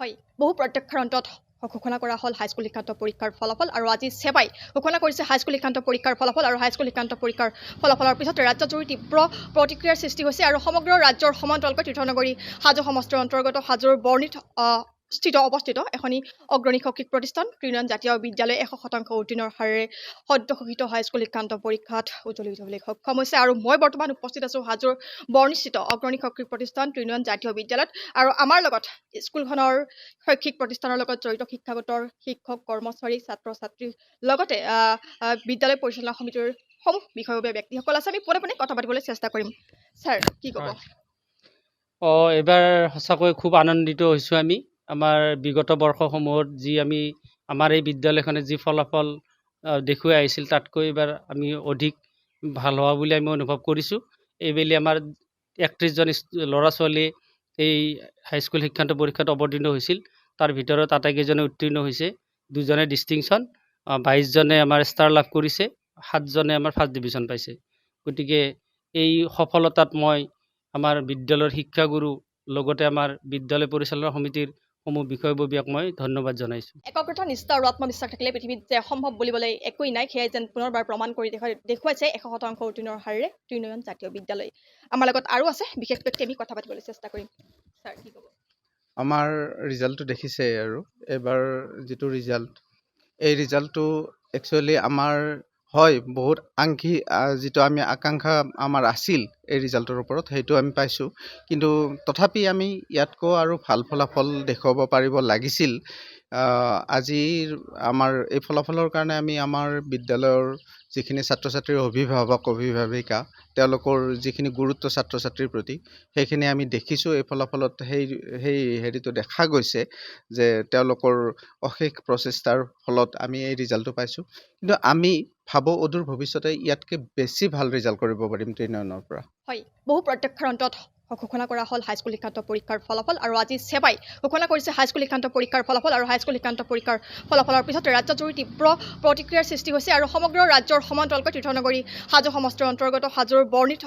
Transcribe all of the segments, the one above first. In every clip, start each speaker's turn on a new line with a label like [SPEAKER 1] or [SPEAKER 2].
[SPEAKER 1] হয়, বহু প্ৰত্যাখ্যাৰ অন্তত ঘোষণা কৰা হ'ল হাইস্কুল শিক্ষান্ত পৰীক্ষাৰ ফলাফল আৰু আজি ছেবাই ঘোষণা কৰিছে হাইস্কুল শিক্ষান্ত পৰীক্ষাৰ ফলাফল আৰু হাইস্কুল শিক্ষান্ত পৰীক্ষাৰ ফলাফলৰ পিছত ৰাজ্যজুৰি তীব্ৰ প্ৰতিক্ৰিয়াৰ সৃষ্টি হৈছে আৰু সমগ্ৰ ৰাজ্যৰ সমান্তৰালকৈ তীৰ্থনগৰী হাজো সমষ্টিৰ অন্তৰ্গত হাজোৰ বৰ্ণিত অৱস্থিত এখনি অগ্ৰণী শৈক্ষিক প্ৰতিষ্ঠান তৃণমূল জাতীয় বিদ্যালয় 100% উত্তীৰ্ণৰ হাৰেৰে সদ্য ঘোষিত হাইস্কুল শিক্ষান্ত পৰীক্ষাত উজ্জ্বলি উঠিবলৈ সক্ষম হৈছে আৰু মই বৰ্তমান উপস্থিত আছোঁ হাজোৰ বৰ্ণিত অগ্ৰণী শৈক্ষিক প্ৰতিষ্ঠান তৃণমূল জাতীয় বিদ্যালয়ত আৰু আমাৰ লগত স্কুলখনৰ শৈক্ষিক প্ৰতিষ্ঠানৰ লগত জড়িত শিক্ষাগতৰ শিক্ষক কৰ্মচাৰী ছাত্ৰ ছাত্ৰীৰ লগতে বিদ্যালয় পৰিচালনা সমিতিৰ সমূহ বিষয়ববীয়া ব্যক্তিসকল আছে। আমি পোনে কথা পাতিবলৈ চেষ্টা কৰিম। ছাৰ কি ক'ব?
[SPEAKER 2] এবাৰ সঁচাকৈ খুব আনন্দিত হৈছোঁ আমি। আমাৰ বিগত বৰ্ষসমূহত যি আমি আমাৰ এই বিদ্যালয়খনে যি ফলাফল দেখুৱাই আহিছিল তাতকৈ এইবাৰ আমি অধিক ভাল হোৱা বুলি আমি অনুভৱ কৰিছোঁ। এইবেলি আমাৰ 31জন ল'ৰা ছোৱালী এই হাইস্কুল শিক্ষান্ত পৰীক্ষাত অৱতীৰ্ণ হৈছিল। তাৰ ভিতৰত আটাইকেইজনে উত্তীৰ্ণ হৈছে, 2জনে ডিষ্টিংশ্যন, 22জনে আমাৰ ষ্টাৰ লাভ কৰিছে, 7জনে আমাৰ ফাৰ্ষ্ট ডিভিজন পাইছে। গতিকে এই সফলতাত মই আমাৰ বিদ্যালয়ৰ শিক্ষাগুৰু লগতে আমাৰ বিদ্যালয় পৰিচালনা সমিতিৰ সমূহ বিষয়ববীয়াক মই ধন্যবাদ জনাইছোঁ।
[SPEAKER 1] একাগ্ৰতা নিষ্ঠা আৰু আত্মবিশ্বাস থাকিলে পৃথিৱীত যে অসম্ভৱ বুলিবলৈ একোৱেই নাই, সেয়াই যেন পুনৰবাৰ প্ৰমাণ কৰি দেখুৱাইছে 100% উত্তীৰ্ণৰ হাৰেৰে তৃণমূল জাতীয় বিদ্যালয়। আমাৰ লগত আৰু আছে বিশেষ ব্যক্তি, আমি কথা পাতিবলৈ চেষ্টা কৰিম। ছাৰ কি ক'ব?
[SPEAKER 3] আমাৰ ৰিজাল্টটো দেখিছে আৰু এবাৰ যিটো ৰিজাল্ট, এই ৰিজাল্টটো একচুৱেলি আমাৰ হয় বহুত যিটো আমি আকাংক্ষা আমাৰ আছিল এই ৰিজাল্টৰ ওপৰত, সেইটো আমি পাইছোঁ। কিন্তু তথাপি আমি ইয়াতকৈ আৰু ভাল ফলাফল দেখুৱাব পাৰিব লাগিছিল। আজিৰ আমাৰ এই ফলাফলৰ কাৰণে আমি আমাৰ বিদ্যালয়ৰ যিখিনি ছাত্ৰ ছাত্ৰীৰ অভিভাৱক অভিভাৱিকা, তেওঁলোকৰ যিখিনি গুৰুত্ব ছাত্ৰ ছাত্ৰীৰ প্ৰতি, সেইখিনি আমি দেখিছোঁ। এই ফলাফলত সেই হেৰিটো দেখা গৈছে যে তেওঁলোকৰ অশেষ প্ৰচেষ্টাৰ ফলত আমি এই ৰিজাল্টটো পাইছোঁ। কিন্তু আমি ভাবোঁ অদূৰ ভৱিষ্যতে ইয়াতকৈ বেছি ভাল ৰিজাল্ট কৰিব পাৰিম তৃণমূলৰ পৰা।
[SPEAKER 1] হয়, বহু প্ৰত্যাখ্যাৰ অন্তত ঘোষণা কৰা হ'ল হাইস্কুল শিক্ষান্ত পৰীক্ষাৰ ফলাফল আৰু আজি ছেবাই ঘোষণা কৰিছে হাইস্কুল শিক্ষান্ত পৰীক্ষাৰ ফলাফল আৰু হাইস্কুল শিক্ষান্ত পৰীক্ষাৰ ফলাফলৰ পিছত ৰাজ্যজুৰি তীব্ৰ প্ৰতিক্ৰিয়াৰ সৃষ্টি হৈছে আৰু সমগ্ৰ ৰাজ্যৰ সমান্তৰালকৈ তীৰ্থনগৰী হাজো সমষ্টিৰ অন্তৰ্গত হাজোৰ বৰ্ণিত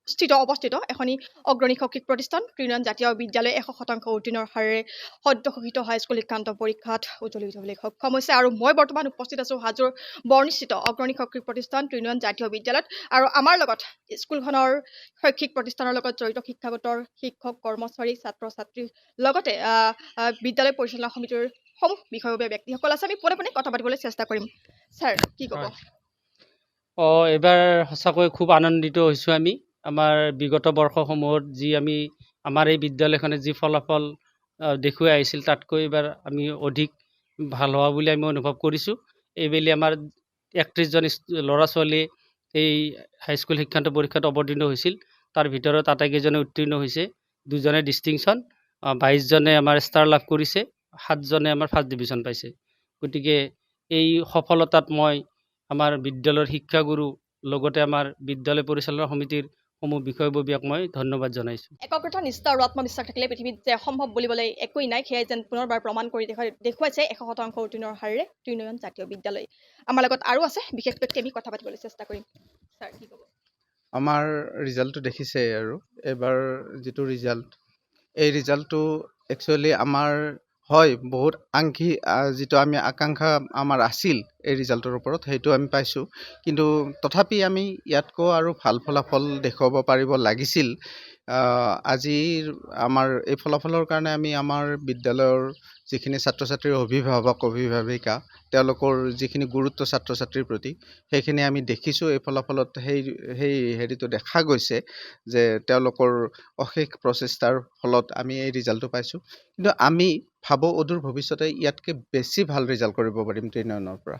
[SPEAKER 1] অৱস্থিত এখনি অগ্ৰণী শৈক্ষিক প্ৰতিষ্ঠান তৃণমূল জাতীয় বিদ্যালয় 100% উত্তীৰ্ণৰ হাৰেৰে সদ্য ঘোষিত হাইস্কুল শিক্ষান্ত পৰীক্ষাত উজ্জ্বলি উঠিবলৈ সক্ষম হৈছে আৰু মই বৰ্তমান উপস্থিত আছোঁ হাজোৰ বৰ্ণিত অগ্ৰণী শৈক্ষিক প্ৰতিষ্ঠান তৃণমূল জাতীয় বিদ্যালয়ত আৰু আমাৰ লগত স্কুলখনৰ শৈক্ষিক প্ৰতিষ্ঠানৰ লগত জড়িত শিক্ষাগতৰ শিক্ষক কৰ্মচাৰী ছাত্ৰ ছাত্ৰীৰ লগতে বিদ্যালয় পৰিচালনা সমিতিৰ সমূহ বিষয়ববীয়া ব্যক্তিসকল আছে। আমি পোনে কথা পাতিবলৈ চেষ্টা কৰিম। ছাৰ কি ক'ব?
[SPEAKER 2] এইবাৰ সঁচাকৈ খুব আনন্দিত হৈছোঁ আমি। আমাৰ বিগত বৰ্ষসমূহত যি আমি আমাৰ এই বিদ্যালয়খনে যি ফলাফল দেখুৱাই আহিছিল তাতকৈ এইবাৰ আমি অধিক ভাল হোৱা বুলি আমি অনুভৱ কৰিছোঁ। এইবেলি আমাৰ 31জন ল'ৰা ছোৱালী এই হাইস্কুল শিক্ষান্ত পৰীক্ষাত অৱতীৰ্ণ হৈছিল। তাৰ ভিতৰত আটাইকেইজনে উত্তীৰ্ণ হৈছে, 2জনে ডিষ্টিংশ্যন, 22জনে আমাৰ ষ্টাৰ লাভ কৰিছে, 7জনে আমাৰ ফাৰ্ষ্ট ডিভিজন পাইছে। গতিকে এই সফলতাত মই আমাৰ বিদ্যালয়ৰ শিক্ষাগুৰু লগতে আমাৰ বিদ্যালয় পৰিচালনা সমিতিৰ সমূহ বিষয়ববীয়াক মই ধন্যবাদ জনাইছোঁ।
[SPEAKER 1] একাগ্ৰতা নিষ্ঠা আৰু আত্মবিশ্বাস থাকিলে পৃথিৱীত যে অসম্ভৱ বুলিবলৈ একোৱেই নাই, সেয়াই যেন পুনৰবাৰ প্ৰমাণ কৰি দেখুৱাইছে 100% উত্তীৰ্ণৰ হাৰেৰে তৃণমূল জাতীয় বিদ্যালয়। আমাৰ লগত আৰু আছে বিশেষ ব্যক্তি, আমি কথা পাতিবলৈ চেষ্টা কৰিম। ছাৰ কি ক'ব?
[SPEAKER 3] আমাৰ ৰিজাল্টটো দেখিছে আৰু এবাৰ যিটো ৰিজাল্ট, এই ৰিজাল্টটো একচুৱেলি আমাৰ হয় বহুত যিটো আমি আকাংক্ষা আমাৰ আছিল এই ৰিজাল্টৰ ওপৰত, সেইটো আমি পাইছোঁ। কিন্তু তথাপি আমি ইয়াতকৈ আৰু ভাল ফলাফল দেখুৱাব পাৰিব লাগিছিল। আজিৰ আমাৰ এই ফলাফলৰ কাৰণে আমি আমাৰ বিদ্যালয়ৰ যিখিনি ছাত্ৰ ছাত্ৰীৰ অভিভাৱক অভিভাৱিকা, তেওঁলোকৰ যিখিনি গুৰুত্ব ছাত্ৰ ছাত্ৰীৰ প্ৰতি, সেইখিনি আমি দেখিছোঁ। এই ফলাফলত সেই হেৰিটো দেখা গৈছে যে তেওঁলোকৰ অশেষ প্ৰচেষ্টাৰ ফলত আমি এই ৰিজাল্টটো পাইছোঁ। কিন্তু আমি ভাবোঁ অদূৰ ভৱিষ্যতে ইয়াতকৈ বেছি ভাল ৰিজাল্ট কৰিব পাৰিম তৃণমূলৰ পৰা।